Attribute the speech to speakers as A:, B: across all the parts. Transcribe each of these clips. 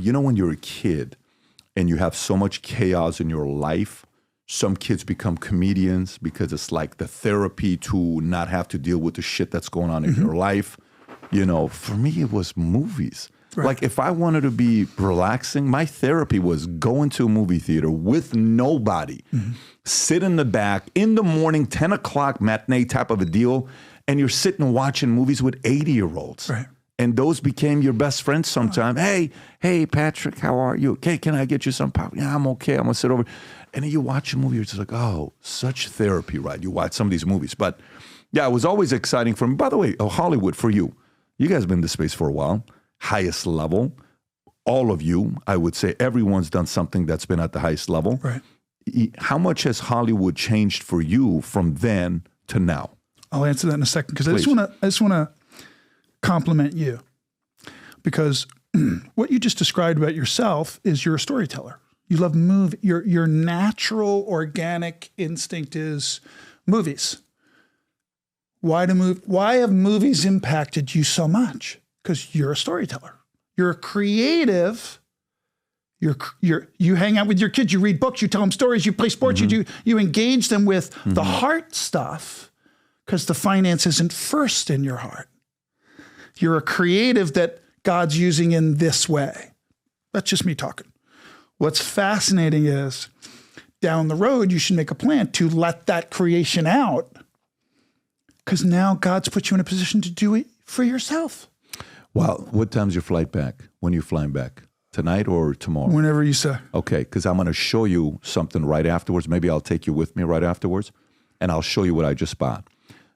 A: you know, when you're a kid and you have so much chaos in your life, some kids become comedians because it's like the therapy to not have to deal with the shit that's going on in your life. You know, for me, it was movies. Right. Like if I wanted to be relaxing, my therapy was going to a movie theater with nobody, sit in the back in the morning, 10 o'clock matinee type of a deal, and you're sitting watching movies with 80-year-olds.
B: Right.
A: And those became your best friends sometime. Hey, Patrick, how are you? Okay, can I get you some pop? Yeah, I'm okay. I'm going to sit over. And then you watch a movie, you're just like, oh, such therapy, right? You watch some of these movies. But yeah, it was always exciting for me. By the way, Hollywood, for you, you guys have been in this space for a while. Highest level. All of you, I would say everyone's done something that's been at the highest level.
B: Right.
A: How much has Hollywood changed for you from then to now?
B: I'll answer that in a second because I just want to compliment you, because what you just described about yourself is you're a storyteller. You love movie. Your natural, organic instinct is movies. Why have movies impacted you so much? Because you're a storyteller. You're a creative. You hang out with your kids. You read books. You tell them stories. You play sports. You engage them with the heart stuff, because the finance isn't first in your heart. You're a creative that God's using in this way. That's just me talking. What's fascinating is down the road, you should make a plan to let that creation out, because now God's put you in a position to do it for yourself.
A: Well, what time's your flight back? When are you flying back? Tonight or tomorrow?
B: Whenever you say.
A: Okay, because I'm going to show you something right afterwards. Maybe I'll take you with me right afterwards, and I'll show you what I just bought.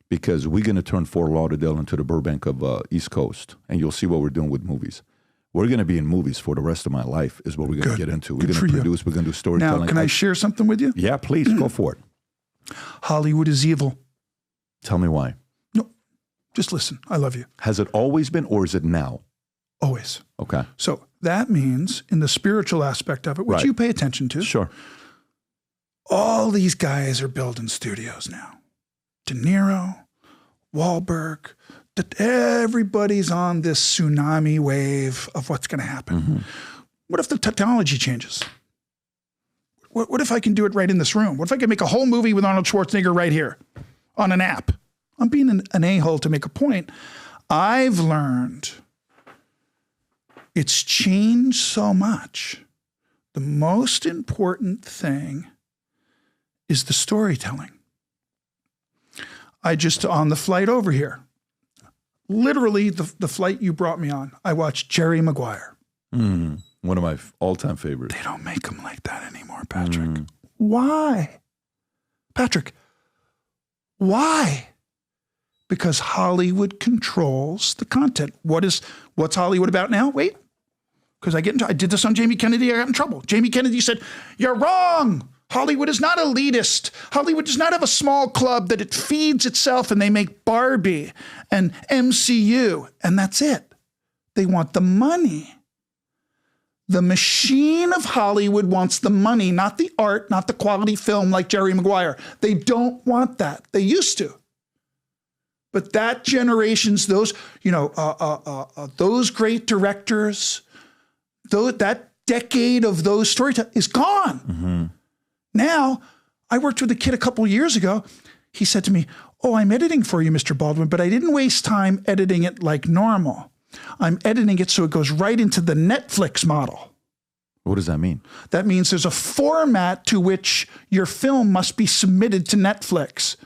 A: Because we're going to turn Fort Lauderdale into the Burbank of East Coast, and you'll see what we're doing with movies. We're going to be in movies for the rest of my life is what we're going to get into. We're going to produce, we're going to do storytelling.
B: Now, can I share something with you?
A: Yeah, please, go for it.
B: Hollywood is evil.
A: Tell me why.
B: No, just listen. I love you.
A: Has it always been, or is it now?
B: Always.
A: Okay.
B: So that means in the spiritual aspect of it, which you pay attention to.
A: Sure.
B: All these guys are building studios now. De Niro, Wahlberg, everybody's on this tsunami wave of what's going to happen. What if the technology changes? What if I can do it right in this room? What if I can make a whole movie with Arnold Schwarzenegger right here on an app? I'm being an a-hole to make a point. I've learned it's changed so much. The most important thing is the storytelling. I just, on the flight over here, literally the flight you brought me on, I watched Jerry Maguire.
A: One of my all-time favorites.
B: They don't make them like that anymore, Patrick. Why? Patrick, why? Because Hollywood controls the content. What's Hollywood about now? Wait, because I did this on Jamie Kennedy, I got in trouble. Jamie Kennedy said, "You're wrong. Hollywood is not elitist. Hollywood does not have a small club that it feeds itself and they make Barbie and MCU and that's it. They want the money. The machine of Hollywood wants the money, not the art, not the quality film like Jerry Maguire. They don't want that. They used to. But that generation's, those great directors, that decade of those storytellers is gone. Now, I worked with a kid a couple years ago. He said to me, "Oh, I'm editing for you, Mr. Baldwin, but I didn't waste time editing it like normal. I'm editing it so it goes right into the Netflix model."
A: What does that mean?
B: That means there's a format to which your film must be submitted to Netflix.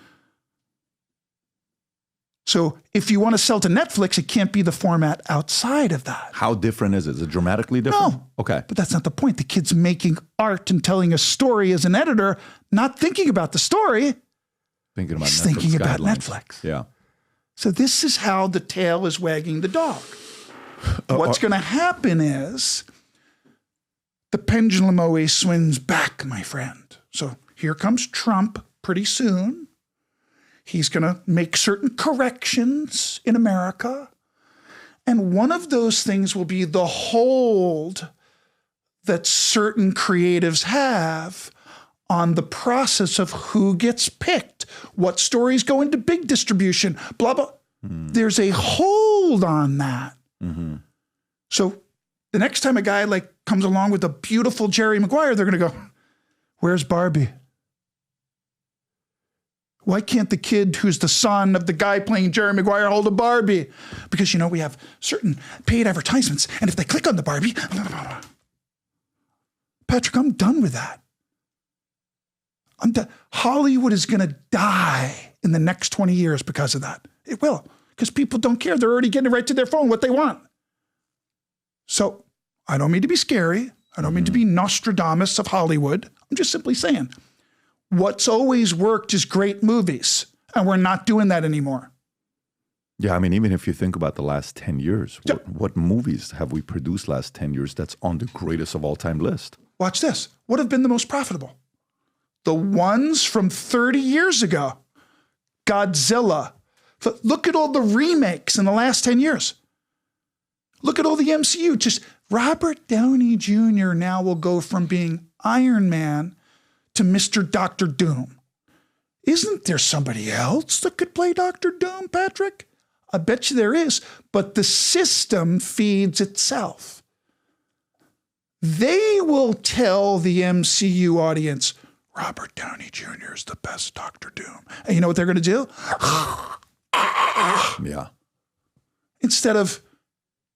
B: So if you want to sell to Netflix, it can't be the format outside of that.
A: How different is it? Is it dramatically different?
B: No.
A: Okay.
B: But that's not the point. The kid's making art and telling a story as an editor, not thinking about the story.
A: Thinking about
B: He's
A: Netflix
B: thinking about
A: guidelines.
B: Netflix.
A: Yeah.
B: So this is how the tail is wagging the dog. What's going to happen is the pendulum always swings back, my friend. So here comes Trump pretty soon. He's going to make certain corrections in America. And one of those things will be the hold that certain creatives have on the process of who gets picked, what stories go into big distribution, blah, blah. There's a hold on that. So The next time a guy like comes along with a beautiful Jerry Maguire, they're going to go, where's Barbie? Why can't the kid who's the son of the guy playing Jerry Maguire hold a Barbie? Because, we have certain paid advertisements, and if they click on the Barbie, Patrick, I'm done with that. I'm done. Hollywood is going to die in the next 20 years because of that. It will, because people don't care. They're already getting right to their phone what they want. So I don't mean to be scary. I don't mean to be Nostradamus of Hollywood. I'm just simply saying, what's always worked is great movies, and we're not doing that anymore.
A: Yeah, I mean, even if you think about the last 10 years, what movies have we produced last 10 years that's on the greatest of all time list?
B: Watch this. What have been the most profitable? The ones from 30 years ago. Godzilla. Look at all the remakes in the last 10 years. Look at all the MCU. Just Robert Downey Jr. now will go from being Iron Man to Mr. Dr. Doom. Isn't there somebody else that could play Dr. Doom, Patrick? I bet you there is, but the system feeds itself. They will tell the MCU audience, Robert Downey Jr. is the best Dr. Doom. And you know what they're going to do?
A: Yeah.
B: Instead of,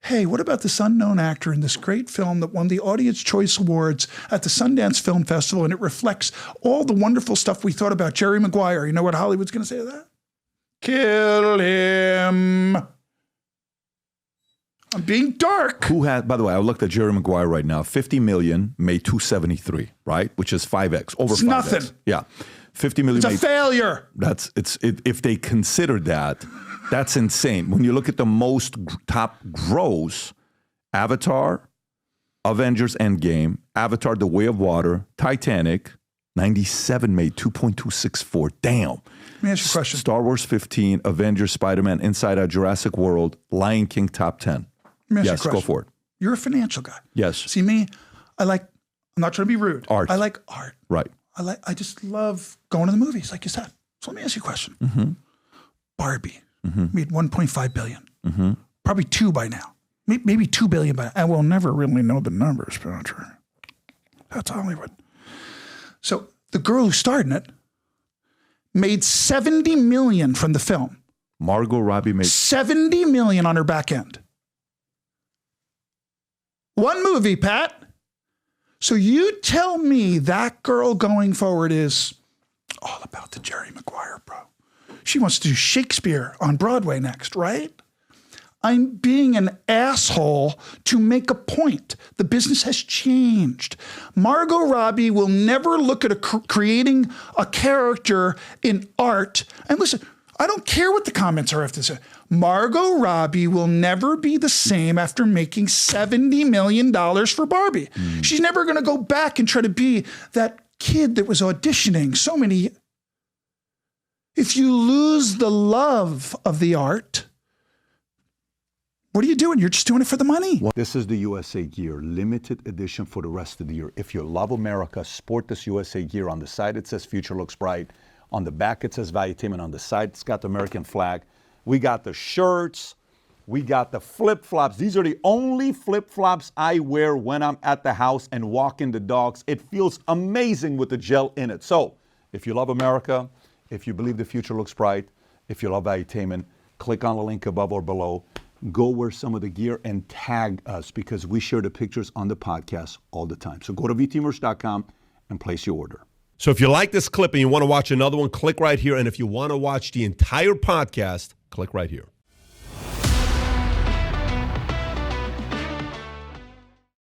B: hey, what about this unknown actor in this great film that won the Audience Choice Awards at the Sundance Film Festival, and it reflects all the wonderful stuff we thought about Jerry Maguire. You know what Hollywood's going to say to that? Kill him. I'm being dark.
A: Who had, by the way, I looked at Jerry Maguire right now. 50 million made 273, right? Which is 5x, over 5x.
B: It's nothing.
A: Yeah. 50 million.
B: It's a failure.
A: If they considered that, that's insane. When you look at the most top gross, Avatar, Avengers Endgame, Avatar The Way of Water, Titanic, 97 made 2.264. Damn.
B: Let me ask you a question.
A: Star Wars 15, Avengers, Spider-Man, Inside Out, Jurassic World, Lion King top 10. Yes, go for it.
B: You're a financial guy.
A: Yes.
B: See me, I'm not trying to be rude.
A: Art.
B: I like art.
A: Right.
B: I just love going to the movies, like you said. So let me ask you a question. Barbie made $1.5 billion. Probably 2 by now. Maybe $2 billion by now. And we'll never really know the numbers, Patrick. That's Hollywood. So the girl who starred in it made $70 million from the film.
A: Margot Robbie made
B: $70 million on her back end. One movie, Pat. So you tell me that girl going forward is all about the Jerry Maguire, bro. She wants to do Shakespeare on Broadway next, right? I'm being an asshole to make a point. The business has changed. Margot Robbie will never look at creating a character in art. And listen, I don't care what the comments are after this. Margot Robbie will never be the same after making $70 million for Barbie. She's never going to go back and try to be that kid that was auditioning so many. If you lose the love of the art, what are you doing? You're just doing it for the money.
A: This is the USA gear, limited edition for the rest of the year. If you love America, sport this USA gear. On the side, it says Future Looks Bright. On the back, it says Valuetainment. On the side, it's got the American flag. We got the shirts. We got the flip-flops. These are the only flip-flops I wear when I'm at the house and walking the dogs. It feels amazing with the gel in it. So if you love America, if you believe the future looks bright, if you love Valuetainment, click on the link above or below. Go wear some of the gear and tag us because we share the pictures on the podcast all the time. So go to vtmerch.com and place your order.
C: So if you like this clip and you want to watch another one, click right here. And if you want to watch the entire podcast, click right here.